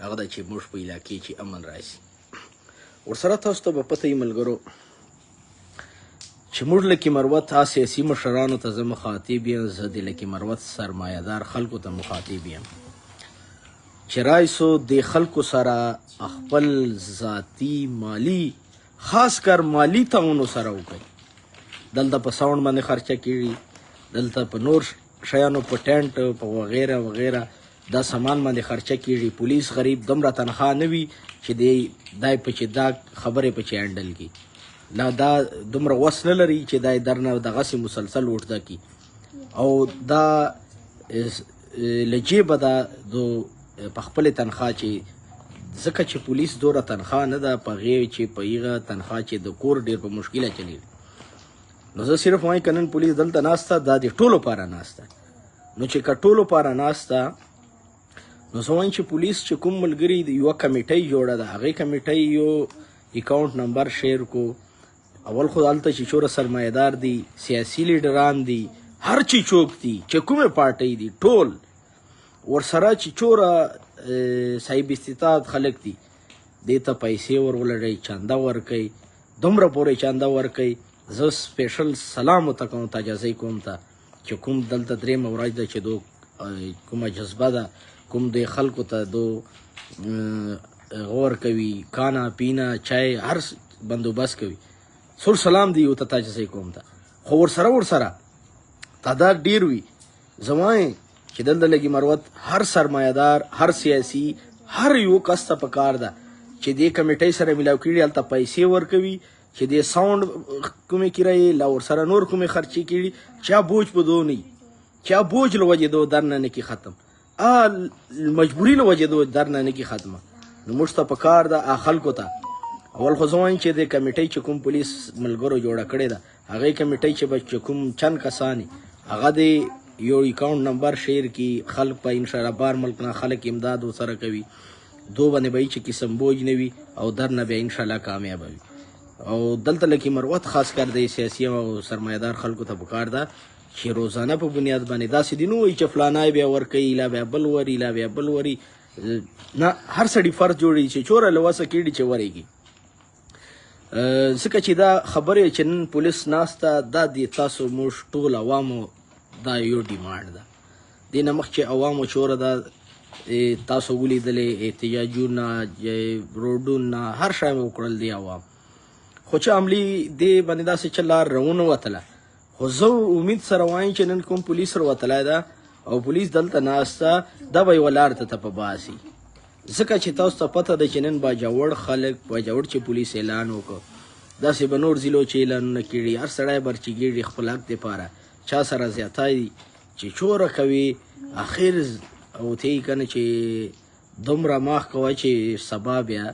هغه چې موږ په علاقې چې امن راشي ورسره تاسو ته به پته یې ملګرو چې موږ لکه مروت سیاسي مشرانو ته زه مخاطب یم، زه د لکه مروت سرمایه‌دار خلکو ته مخاطب یم چې رایسو د خلکو سره خپل ذاتي مالی خاص کر مالی تعاون سره وکړي. دلته په ساوند باندې خرچه کیږي، دلته په نور شیانو په ټینټ په وغیره وغیره دا سامان باندې خرچه کیږي. پولیس غریب دومره تنخواه نه وي چې دای په چې دا خبرې په چې هینډل کړي، لا دا دومره وس نه لري چې دا درنه دغسې مسلسل اوږده کړي. او دا له جیبه ده په خپلې تنخواه چې ځکه چې پولیس دوره تنخواه نه ده په هغې چې په هغه تنخواه چې د کور ډېر په مشکله چلېږي. نو زه صرف وایم که نن پولیس دلته ناسته دا د ټولو پاره ناسته. نو چې که ټولو پاره ناسته نو زه وایم چې پولیس چې کوم ملګري د یوه کمیټۍ جوړه ده، هغې کمیټۍ یو اکاونټ نمبر شیر کو. اول خو هلته چې چوره سرمایهدار دي، سیاسي لیډران دي، هر چی چوک دي چې کومې پارټۍ دي ټول ورسره چې چوره صاحب استطاعت خلک دي دې ته پیسې ورولړئ، چنده ورکوئ، دومره پورې چنده ورکوئ. زه سپیشل سلام ورته کوم، تجازۍ کوم ته چې کوم دلته درېیمه ورځ ده چې دو کومه جذبه ده، کوم د خلکو ته دو غور کوي، کانا پینا چای هر بندوبست کوي. سور سلام دی ورته تجازۍ کوم ته. خو ورسره تعداد ډېر وي. زه وایم چې دلته لږې مروت هر سرمایهدار، هر سیاسي، هر یو کس ته پکار ده چې دې کمیټۍ سره میلاو کړي هلته پیسې ورکوي، چې دې ساوند کومې کرایې لا ورسره نور کومې خرچې کړي، چا بوج په دو نه وي، چا بوج له وجې دو درنه نه کي ختم، مجبوري له وجې دو درنه نه کي ختمه. نو موږ ته پکار ده خلکو ته اول خو زه وایم چې د کمیټۍ چې کوم پولیس ملګرو جوړه کړې ده، هغې کمیټۍ چې به چې کوم چند کسان هغه د یو اکاؤنٹ نمبر شیر کی خلق په انشاءالله بار ملک نه خلق امداد ورسره کوي. دو باندې به چې قسم بوج نه وي او در نه به انشاءالله کامیابه وي. او دلته لکه مروت خاص کر د سیاسي او سرمایهدار خلکو ته پکار ده چې روزانه په بنیاد باندې داسې دي نه وایي چې فلانی بیا ورکوي، لا بیا بل وري، لا بیا بل وري. نه، هر سړي فرض جوړوي چې چوره له وسه کېږي چې ورېږي. ځکه چې دا خبرې چې نن پولیس ناسته دا د تاسو موږ ټول عوامو دا یو ډیمانډ ده. دې نه مخکې عوامو چوره ده تاسو ولیدلې احتجاجونه، روډونه، هر شی مې وکړل دی عوام. خو چې عملي دې باندې داسې چې لار روونه وتله. خو زه امید سره وایم چې نن کوم پولیس راوتلی ده او پولیس دلته ناسته دا به یوه لار ته په باسي. ځکه چې تاسو ته پته ده چې نن باجوړ خلک باجوړ چې پولیس اعلان وکړ، داسې به نور ضلعو چې اعلانونه کړي، هر سړی برچېږي خپل حق دپاره چا سره زیاتی چې چوره کوي. اخر او ته یې که نه چې دومره ماخ کوه چې سبا بیا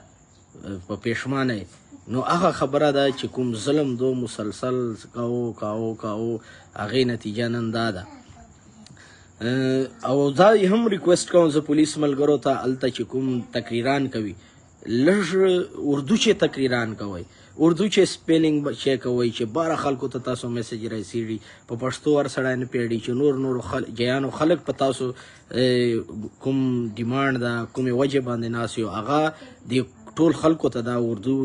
په پښیمانه. نو هغه خبره ده چې کوم ظلم دو مسلسل کاو هغې نتیجه نن دا ده. او دا هم ریکویسټ کوم زه پولیس ملګرو ته هلته چې کوم تقریران کوي لږ اردو چې تقریران کوئ، اردو چې سپیلنګ چې کوئ چې باره خلکو ته تاسو میسج رسیږي په پښتو هر سړی نه پیړي چې نور جیانو خلک په تاسو کوم ډیمانډ ده کومې وجې باندې ناست یو هغه د ټول خلکو ته دا اردو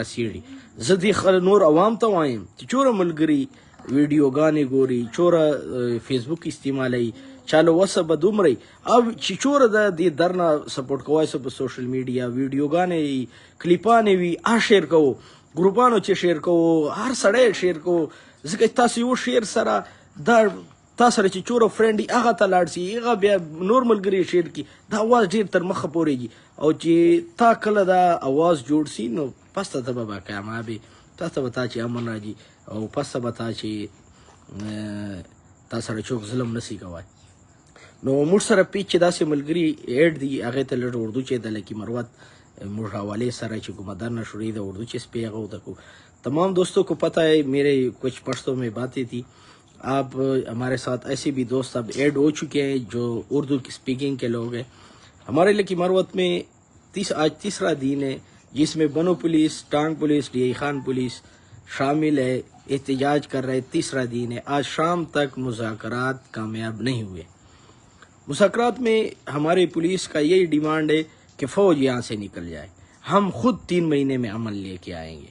رسیږي. زه دې نور عوام ته وایم چې چوره ملګري ویډیوګانې ګوري، چوره فیسبوک استعمالوي، چاله وسه به دومره او چې چوره د دې درنه سپورټ کوای سو په سوشل میډیا ویډیوګانې کلیپانې وي شیر کوو، ګروپانو چې شیر کوو، هر سړی شیر کوو، ځکه تاسو یو شیر سره دا تا سره چې چوره فرینډ هغه ته لاړ سي، هغه بیا نور ملګري شیر کړي، دا اواز ډېر تر مخه پورېږي. او چې تا کله دا اواز جوړ سي نو پس ته به با کامیابې، پس ته به تا چې امن راځي، او پس ته به تا چې تا سره څوک ظلم نسي کوای. نو موږ سره پیچ چې داسې ملګري ایډ دي، هغې ته لږ اردو چې د لکی مروت موږ حوالے سره چې کومه درنہ شروع د اردو چیز پہ هغه ہوتا کو. تمام دوستوں کو پتہ ہے میرے کچھ پشتوں میں باتیں تھی، آپ ہمارے ساتھ ایسے بھی دوست اب ایڈ ہو چکے ہیں جو اردو کی اسپیکنگ کے لوگ ہیں. ہمارے لکی مروت میں آج تیسرا دن ہے جس میں بنو پولیس، ٹانگ پولیس، ڈی خان پولیس شامل ہے، احتجاج کر رہے. تیسرا دن ہے، آج شام تک مذاکرات کامیاب نہیں ہوئے. مذاکرات میں ہمارے پولیس کا یہی ڈیمانڈ ہے کہ فوج یہاں سے نکل جائے، ہم خود 3 مہینے میں امن لے کے آئیں گے.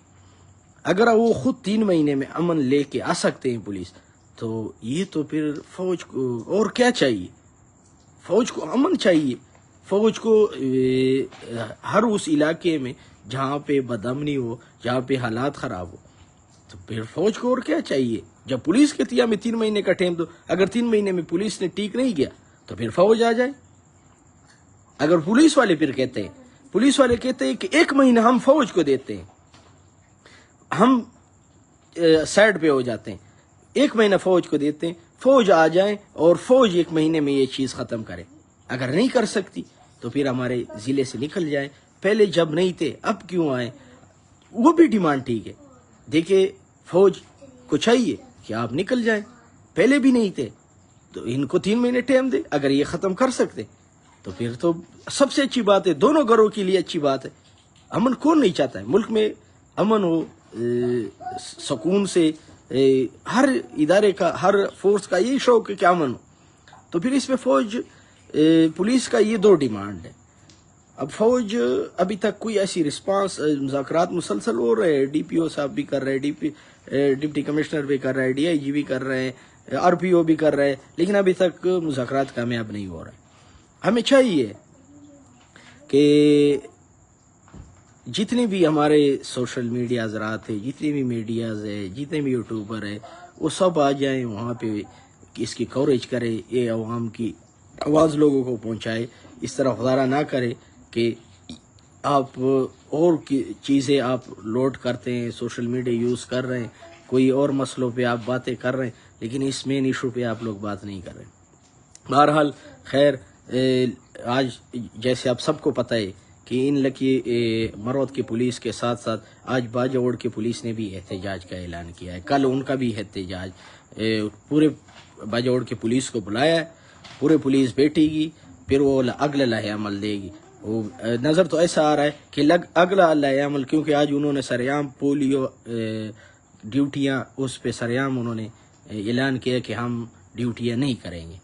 اگر وہ خود 3 مہینے میں امن لے کے آ سکتے ہیں پولیس، تو یہ تو پھر فوج کو اور کیا چاہیے؟ فوج کو امن چاہیے. فوج کو ہر اس علاقے میں جہاں پہ بدامنی ہو، جہاں پہ حالات خراب ہو، تو پھر فوج کو اور کیا چاہیے؟ جب پولیس کہتی ہے ہمیں 3 مہینے کا ٹائم دو، اگر 3 مہینے میں پولیس نے ٹھیک نہیں کیا تو پھر فوج آ جائے. اگر پولیس والے پھر کہتے ہیں کہ 1 مہینہ ہم فوج کو دیتے ہیں، ہم سائڈ پہ ہو جاتے ہیں، 1 مہینہ فوج کو دیتے ہیں، فوج آ جائیں اور فوج 1 مہینے میں یہ چیز ختم کرے. اگر نہیں کر سکتی تو پھر ہمارے ضلع سے نکل جائیں. پہلے جب نہیں تھے اب کیوں آئیں؟ وہ بھی ڈیمانڈ ٹھیک ہے. دیکھیں فوج کو چاہیے کہ آپ نکل جائیں، پہلے بھی نہیں تھے تو ان کو 3 مہینے ٹائم دے. اگر یہ ختم کر سکتے تو پھر تو سب سے اچھی بات ہے، دونوں گھروں کے لیے اچھی بات ہے. امن کون نہیں چاہتا ہے؟ ملک میں امن ہو، سکون سے، ہر ادارے کا، ہر فورس کا یہی شوق ہے کہ امن ہو. تو پھر اس میں فوج پولیس کا یہ 2 ڈیمانڈ ہے. اب فوج ابھی تک کوئی ایسی رسپانس، مذاکرات مسلسل ہو رہے ہیں، ڈی پی او صاحب بھی کر رہے ہیں، ڈپٹی کمشنر بھی کر رہے ہیں، ڈی آئی جی بھی کر رہے ہیں، آر پی او بھی کر رہے ہیں، لیکن ابھی تک مذاکرات کامیاب نہیں ہو رہے. ہمیں چاہیے کہ جتنے بھی ہمارے سوشل میڈیا حضرات ہیں، جتنے بھی میڈیاز ہیں، جتنے بھی یوٹیوبر ہیں، وہ سب آ جائیں وہاں پہ، اس کی کوریج کرے، یہ عوام کی آواز لوگوں کو پہنچائے. اس طرح خدارہ نہ کرے کہ آپ اور چیزیں آپ لوڈ کرتے ہیں، سوشل میڈیا یوز کر رہے ہیں، کوئی اور مسئلوں پہ آپ باتیں کر رہے ہیں، لیکن اس مین ایشو پہ آپ لوگ بات نہیں کر رہے. بہرحال خیر، آج جیسے آپ سب کو پتہ ہے کہ ان لکی مروت کی پولیس کے ساتھ ساتھ آج باجوڑ کی پولیس نے بھی احتجاج کا اعلان کیا ہے. کل ان کا بھی احتجاج، پورے باجوڑ کی پولیس کو بلایا ہے، پورے پولیس بیٹھے گی، پھر وہ اگلا لائحہ عمل دے گی. وہ نظر تو ایسا آ رہا ہے کہ اگلا لائحہ عمل، کیونکہ آج انہوں نے سریعام پولیو ڈیوٹیاں، اس پہ سریعام انہوں نے اعلان کیا کہ ہم ڈیوٹیاں نہیں کریں گے.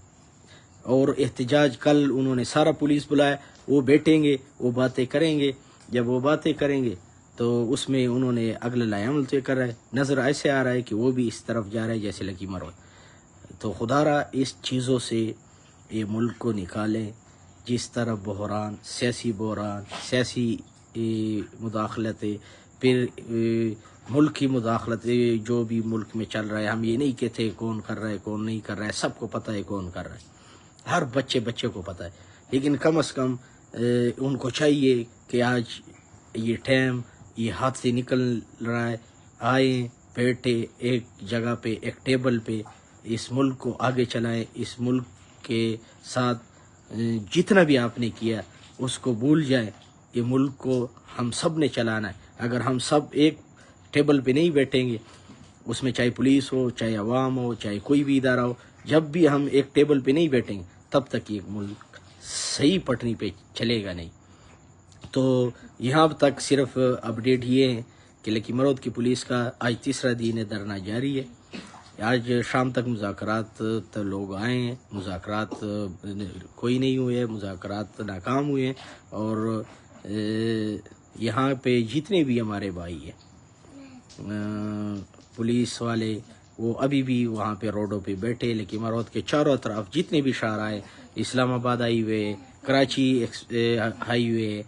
اور احتجاج کل انہوں نے سارا پولیس بلایا، وہ بیٹھیں گے، وہ باتیں کریں گے. جب وہ باتیں کریں گے تو اس میں انہوں نے اگلا لائحہ عمل طے کر رہا ہے. نظر ایسے آ رہا ہے کہ وہ بھی اس طرف جا رہا ہے جیسے لکی مروت. تو خدا را اس چیزوں سے یہ ملک کو نکالیں. جس طرح بحران، سیاسی مداخلتیں، پھر ملک کی مداخلتیں جو بھی ملک میں چل رہا ہے، ہم یہ نہیں کہتے کون کر رہا ہے کون نہیں کر رہا ہے، سب کو پتہ ہے کون کر رہا ہے، ہر بچے کو پتہ ہے. لیکن کم از کم ان کو چاہیے کہ آج یہ ٹائم، یہ ہاتھ سے نکل رہا ہے، آئیں بیٹھے ایک جگہ پہ، ایک ٹیبل پہ، اس ملک کو آگے چلائیں. اس ملک کے ساتھ جتنا بھی آپ نے کیا اس کو بھول جائیں. یہ ملک کو ہم سب نے چلانا ہے. اگر ہم سب ایک ٹیبل پہ نہیں بیٹھیں گے، اس میں چاہے پولیس ہو، چاہے عوام ہو، چاہے کوئی بھی ادارہ ہو، جب بھی ہم ایک ٹیبل پہ نہیں بیٹھیں گے تب تک یہ ملک صحیح پٹری پہ چلے گا نہیں. تو یہاں تک صرف اپڈیٹ یہ ہے کہ لکی مروت کی پولیس کا آج تیسرا دن دھرنا جاری ہے. آج شام تک مذاکرات تو لوگ آئے ہیں، مذاکرات کوئی نہیں ہوئے، مذاکرات ناکام ہوئے ہیں. اور یہاں پہ جتنے بھی ہمارے بھائی ہیں، پولیس والے، وہ ابھی بھی وہاں پہ روڈوں پہ بیٹھے. لیکن مروت کے چاروں طرف جتنے بھی شاہراہیں، اسلام آباد ہائی وے، کراچی ہائی وے،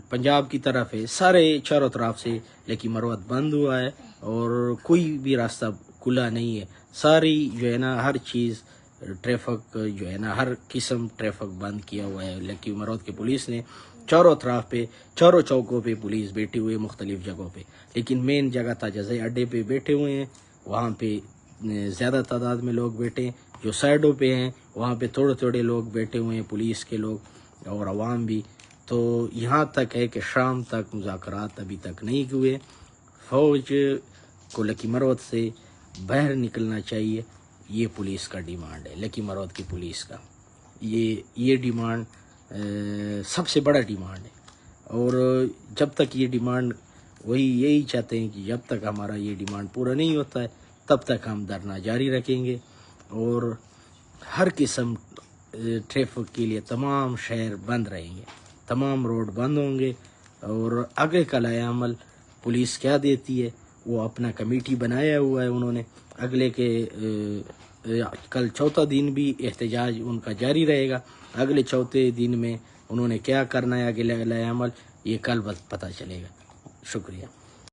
پنجاب کی طرف ہے، سارے چاروں طرف سے لیکن مروت بند ہوا ہے اور کوئی بھی راستہ کھلا نہیں ہے. ساری جو ہے نا ہر چیز ٹریفک جو ہے نا ہر قسم ٹریفک بند کیا ہوا ہے. لیکن مروت کی پولیس نے چاروں طرف پہ، چاروں چوکوں پہ پولیس بیٹھی ہوئی ہے مختلف جگہوں پہ. لیکن مین جگہ تاجزئی اڈے پہ بیٹھے ہوئے ہیں، وہاں پہ زیادہ تعداد میں لوگ بیٹھے ہیں. جو سائڈوں پہ ہیں وہاں پہ تھوڑے تھوڑے لوگ بیٹھے ہوئے ہیں، پولیس کے لوگ اور عوام بھی. تو یہاں تک ہے کہ شام تک مذاکرات ابھی تک نہیں ہوئے. فوج کو لکی مروت سے باہر نکلنا چاہیے، یہ پولیس کا ڈیمانڈ ہے. لکی مروت کی پولیس کا یہ ڈیمانڈ سب سے بڑا ڈیمانڈ ہے. اور جب تک یہ ڈیمانڈ یہی چاہتے ہیں کہ جب تک ہمارا یہ ڈیمانڈ پورا نہیں ہوتا ہے تب تک ہم دھرنا جاری رکھیں گے. اور ہر قسم ٹریفک کے لیے تمام شہر بند رہیں گے، تمام روڈ بند ہوں گے. اور آگے کا لائحہ عمل پولیس کیا دیتی ہے، وہ اپنا کمیٹی بنایا ہوا ہے انہوں نے. اگلے کے کل چوتھا دن بھی احتجاج ان کا جاری رہے گا. اگلے چوتھے دن میں انہوں نے کیا کرنا ہے، اگلے لائحہ عمل یہ کل بس پتہ چلے گا. شکریہ.